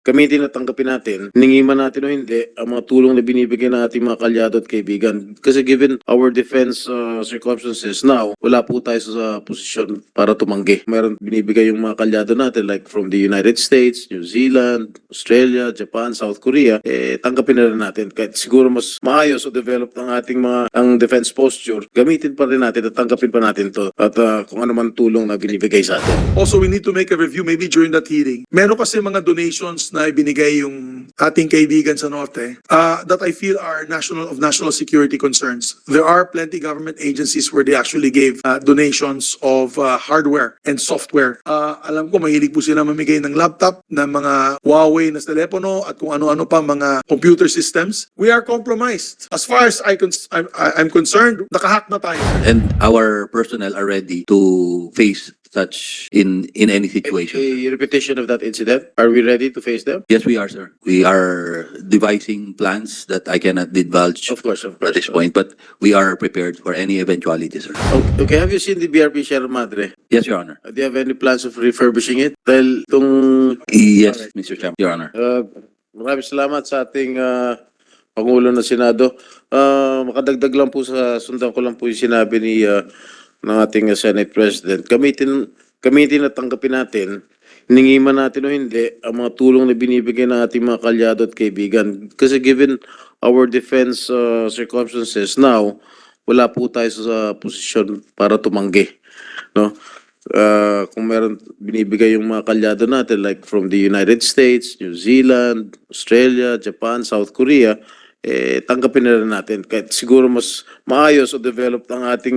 gamitin at tanggapin natin, hiningi man natin o hindi, ang mga tulong na binibigay ng ating mga kalyado at kaibigan. Kasi given our defense circumstances now, wala po tayo sa posisyon para tumanggi. Meron binibigay yung mga kalyado natin like from the United States, New Zealand, Australia, Japan, South Korea, tanggapin na rin natin. Kahit siguro mas maayos o develop ang ating ang defense posture, gamitin pa rin natin at tanggapin pa natin to at kung ano man tulong na binibigay sa atin. Also, we need to make a review maybe during that hearing. Meron kasi mga donations na ibinigay yung ating kaibigan sa Norte that I feel are of national security concerns. There are plenty government agencies where they actually gave donations of hardware and software. Alam ko, mahilig po sila mamigay ng laptop, ng mga Huawei na telepono at kung ano-ano pa mga computer systems. We are compromised. As far as I'm concerned, nakahack na tayo. And our personnel are ready to face such in any situation. A repetition of that incident, are we ready to face them? Yes, we are, sir. We are devising plans that I cannot divulge Of course. at this point, but we are prepared for any eventuality, sir. Okay, have you seen the BRP Sierra Madre? Yes, Your Honor. Do you have any plans of refurbishing it? Dahil itong Yes, Mr. Chairman, Your Honor. maraming salamat sa ating Pangulo ng Senado. Makadagdag lang po sundan ko lang po yung sinabi ng ating Senate President. Gamitin at tanggapin natin, hiningi man natin o hindi, ang mga tulong na binibigay ng ating mga kalyado at kaibigan. Kasi given our defense circumstances now, wala po tayo sa posisyon para tumanggi. No? Kung meron binibigay yung mga kalyado natin like from the United States, New Zealand, Australia, Japan, South Korea, tanggapin na rin natin. Kahit siguro mas maayos o develop ang ating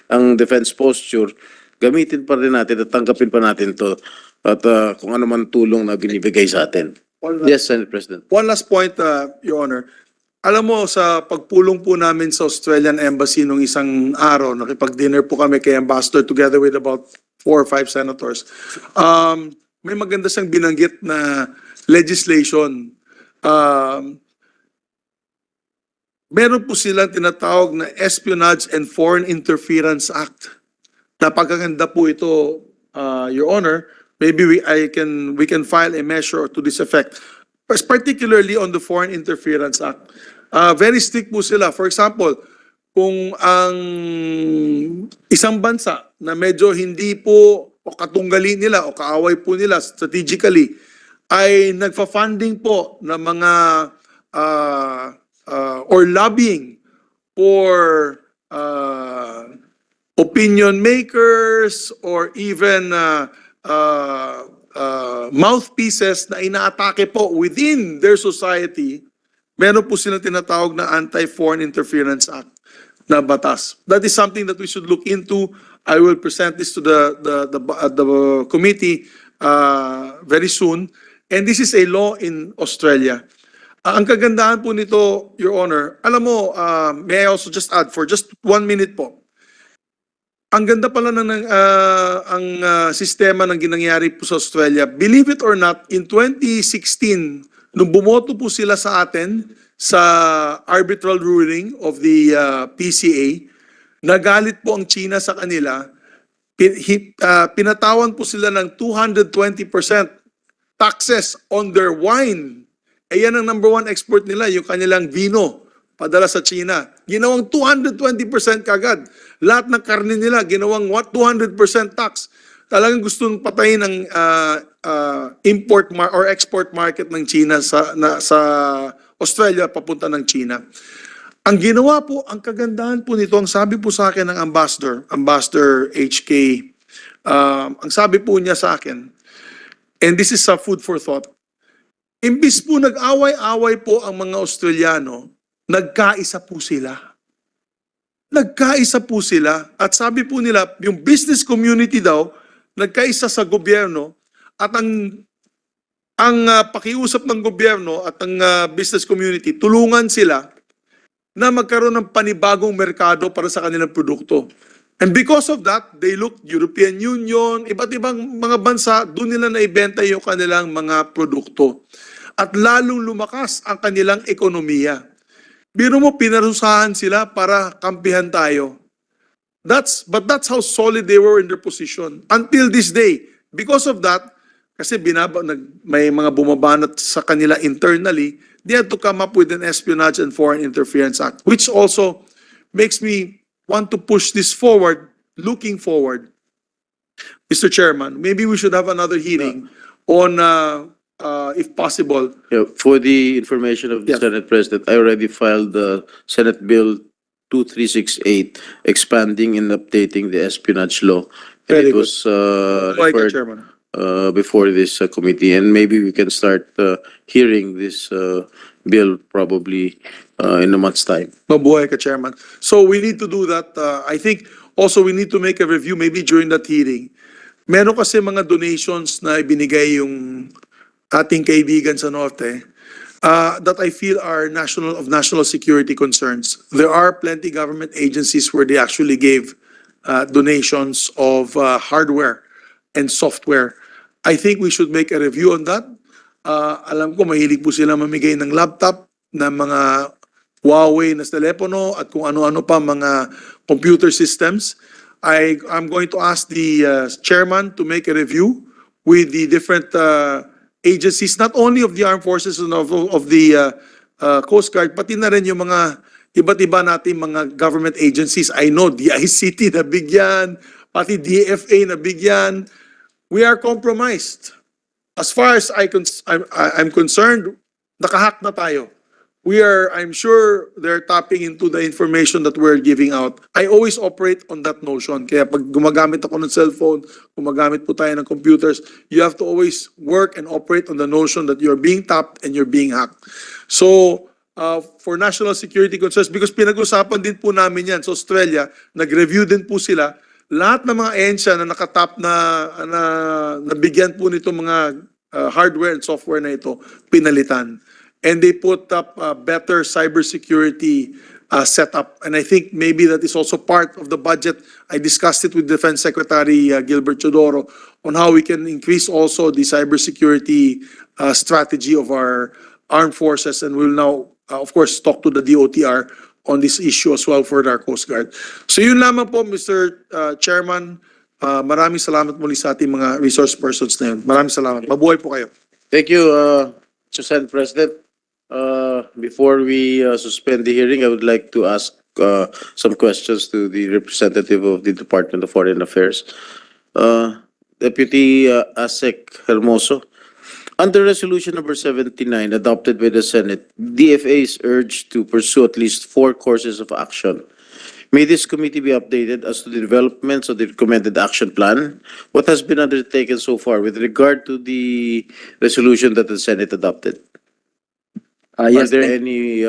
ang defense posture, gamitin pa rin natin at tanggapin pa natin to at kung ano man tulong na binibigay sa atin. Yes, Senate President. One last point, Your Honor. Alam mo, sa pagpulong po namin sa Australian Embassy nung isang araw, nakipag-dinner po kami kay Ambassador together with about 4 or 5 senators. May maganda siyang binanggit na legislation. Meron po silang tinatawag na Espionage and Foreign Interference Act. Napakaganda po ito, Your Honor. Maybe we can file a measure to this effect. Particularly on the Foreign Interference Act. Very strict po sila. For example, kung ang isang bansa na medyo hindi po o katunggali nila o kaaway po nila strategically ay nagfa-funding po ng mga or lobbying for opinion makers or even mouthpieces na inaatake po within their society, meron po silang tinatawag na Anti-Foreign Interference Act na batas. That is something that we should look into. I will present this to the committee very soon. And this is a law in Australia. Ang kagandahan po nito, Your Honor, alam mo, may I also just add for just 1 minute po. Ang ganda pala ang sistema ng ginangyari po sa Australia. Believe it or not, in 2016, nung bumoto po sila sa atin sa arbitral ruling of the PCA, nagalit po ang China sa kanila. Pinatawan po sila ng 220% taxes on their wine. Yan ang number 1 export nila, yung kanilang vino. Padala sa China. Ginawang 220% kagad. Lahat ng karne nila, ginawang 200% tax. Talagang gustong patayin ang import or export market ng China sa Australia papunta ng China. Ang ginawa po, ang kagandahan po nito, ang sabi po sa akin ng Ambassador HK, ang sabi po niya sa akin, and this is a food for thought, imbis po nag-away-away po ang mga Australiano, nagkaisa po sila. Nagkaisa po sila. At sabi po nila, yung business community daw, nagkaisa sa gobyerno at ang pakiusap ng gobyerno at ang business community, tulungan sila na magkaroon ng panibagong merkado para sa kanilang produkto. And because of that, they looked European Union, iba't ibang mga bansa, doon nila naibenta yung kanilang mga produkto. At lalong lumakas ang kanilang ekonomiya. Biro mo, pinarusahan sila para kampihan tayo. But that's how solid they were in their position. Until this day, because of that, kasi may mga bumabanat sa kanila internally, they had to come up with an Espionage and Foreign Interference Act, which also makes me want to push this forward, looking forward. Mr. Chairman, maybe we should have another hearing on, if possible. Yeah, for the information of the Yes. Senate President, I already filed the Senate Bill 2368, expanding and updating the espionage law. And Very it was Like referred Chairman. before this committee, and maybe we can start hearing this bill probably in a month's time. Mabuhay ka, Chairman. So we need to do that. I think also we need to make a review maybe during that hearing. Meron kasi mga donations na ibinigay yung ating kaibigan sa Norte that I feel are of national security concerns. There are plenty government agencies where they actually gave donations of hardware and software. I think we should make a review on that. Alam ko mahilig po sila mamigay ng laptop, ng mga Huawei na telepono at kung ano-ano pa mga computer systems. I'm going to ask the chairman to make a review with the different agencies, not only of the armed forces and of the Coast Guard, pati na rin yung mga iba't iba natin mga government agencies. I know DICT na bigyan, pati DFA na bigyan. We are compromised. As far as I'm concerned, nakahack na tayo. I'm sure they're tapping into the information that we're giving out. I always operate on that notion. Kaya pag gumagamit ako ng cellphone, gumagamit po tayo ng computers, you have to always work and operate on the notion that you're being tapped and you're being hacked. So, for national security concerns, because pinag-usapan din po namin yan sa Australia, nag-review din po sila, lahat ng mga ahensya na nakatap na nabigyan po nito mga hardware and software na ito, pinalitan. And they put up a better cybersecurity setup. And I think maybe that is also part of the budget. I discussed it with Defense Secretary Gilbert Chodoro on how we can increase also the cybersecurity strategy of our armed forces. And we'll now, of course, talk to the DOTR on this issue as well for our Coast Guard. So yun lamang po, Mr. Chairman. Maraming salamat muli sa ating mga resource persons na yun. Maraming salamat. Mabuhay po kayo. Thank you, Mr. Senate President. Before we suspend the hearing, I would like to ask some questions to the representative of the Department of Foreign Affairs. Deputy ASEC Hermoso, under Resolution number 79 adopted by the Senate, DFA is urged to pursue at least 4 courses of action. May this committee be updated as to the developments of the recommended action plan? What has been undertaken so far with regard to the resolution that the Senate adopted? Yes, Are there any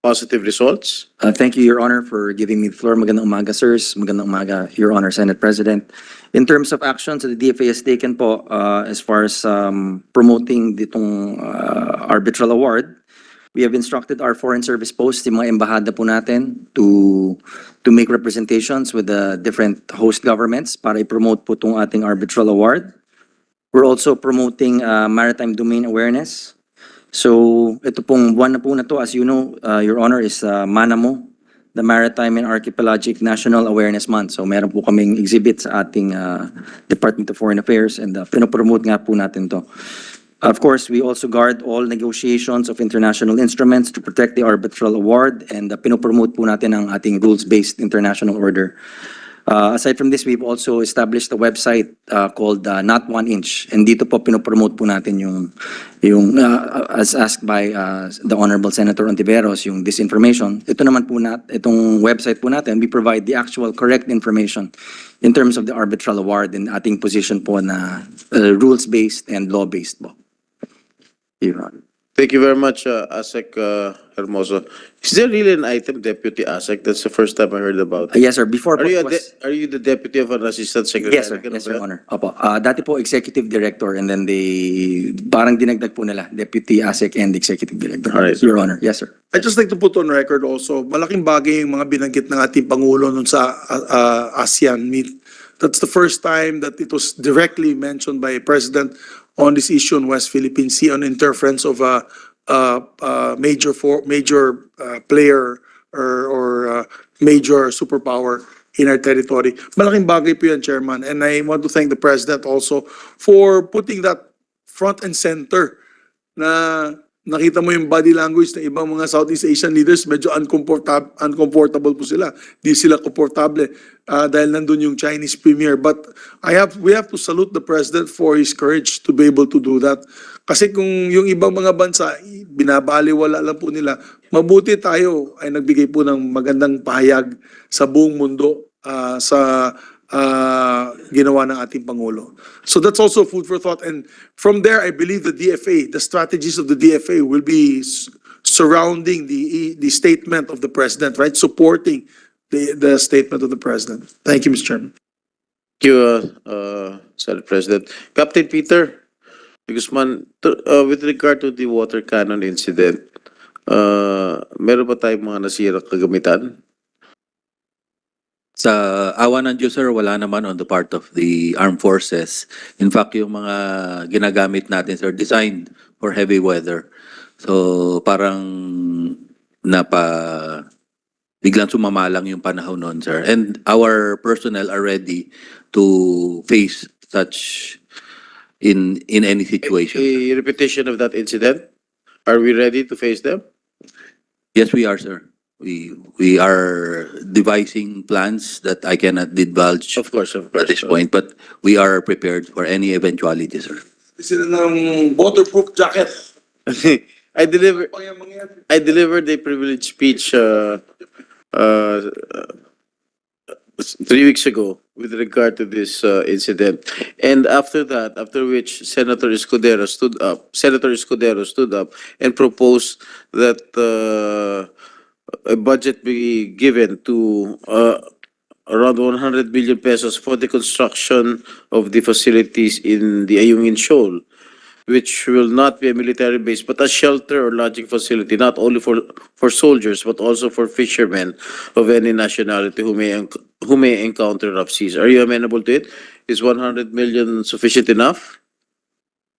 positive results? thank you, Your Honor, for giving me the floor. Magandang umaga, sirs. Magandang umaga, Your Honor, Senate President. In terms of actions that the DFA has taken po, as far as promoting ditong arbitral award, we have instructed our foreign service posts, yung mga embahada po natin, to make representations with the different host governments para i-promote po itong ating arbitral award. We're also promoting maritime domain awareness. So ito pong buwan na po na to, as you know, Your Honor, is MANAMO, the Maritime and Archipelagic National Awareness Month. So meron po kaming exhibit sa ating Department of Foreign Affairs and pinopromote nga po natin to. Of course, we also guard all negotiations of international instruments to protect the arbitral award and pinopromote po natin ang ating rules-based international order. Aside from this, we've also established a website called Not 1 Inch. And dito po pinopromote po natin yung as asked by the Honorable Senator Ontiveros, yung disinformation. Ito naman po itong website po natin, we provide the actual correct information in terms of the arbitral award and ating position po na rules-based and law-based po. Your Honor. Thank you very much, ASEC Hermoso. Is there really an item, Deputy ASEC? That's the first time I heard about it. Yes, sir. Before Are po you, it was... are you the deputy of an assistant secretary? Yes, sir. Ganun Yes, ba Your yan? Honor. Opo. Dati po executive director and then parang dinagdag po nila, deputy ASEC and executive director. Alright. Your Honor. Yes, sir. I'd just like to put on record also, malaking bagay yung mga binanggit ng ating Pangulo nun sa ASEAN meet. That's the first time that it was directly mentioned by a president on this issue on West Philippine Sea on interference of a major player or major superpower in our territory. Malaking bagay po yan, Chairman. And I want to thank the President also for putting that front and center na nakita mo yung body language ng ibang mga Southeast Asian leaders, medyo uncomfortable po sila. Di sila komportable dahil nandun yung Chinese premier. But we have to salute the President for his courage to be able to do that. Kasi kung yung ibang mga bansa, binabaliwala lang po nila, mabuti tayo ay nagbigay po ng magandang pahayag sa buong mundo sa ginawa ng ating Pangulo. So that's also food for thought. And from there, I believe the DFA, the strategies of the DFA will be surrounding the statement of the President, right? Supporting the statement of the President. Thank you, Mr. Chairman. Thank you, Senate President. Captain Peter Guzman, with regard to the water cannon incident, meron ba tayong mga nasirang kagamitan? Sa awa ng Diyos, sir, wala naman on the part of the armed forces. In fact, yung mga ginagamit natin, sir, designed for heavy weather. So, parang biglang sumama lang yung panahon noon, sir. And our personnel are ready to face such in any situation. A repetition of that incident? Are we ready to face them? Yes, we are, sir. We are devising plans that I cannot divulge Of course. at this point, but we are prepared for any eventuality, sir. Sila ng waterproof jacket. I delivered a privileged speech 3 weeks ago with regard to this incident. And after that, after which Senator Escudero stood up and proposed that a budget be given to around 100 billion pesos for the construction of the facilities in the AYUNGIN Shoal, which will not be a military base but a shelter or lodging facility, not only for soldiers but also for fishermen of any nationality who may encounter rough seas. Are you amenable to it? Is 100 million sufficient enough?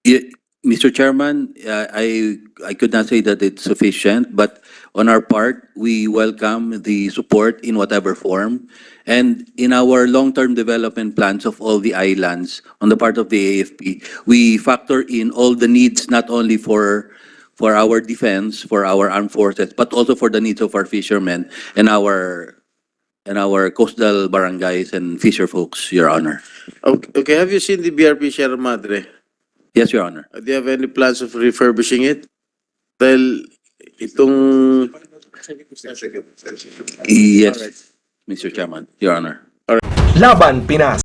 Yeah, Mr. Chairman, I could not say that it's sufficient, but on our part, we welcome the support in whatever form. And in our long-term development plans of all the islands, on the part of the AFP, we factor in all the needs not only for our defense, for our armed forces, but also for the needs of our fishermen and our coastal barangays and fisher folks, Your Honor. Okay, have you seen the BRP Sierra Madre? Yes, Your Honor. Do you have any plans of refurbishing it? Dahil itong... Yes, Mr. Chairman, Your Honor. Laban Pinas.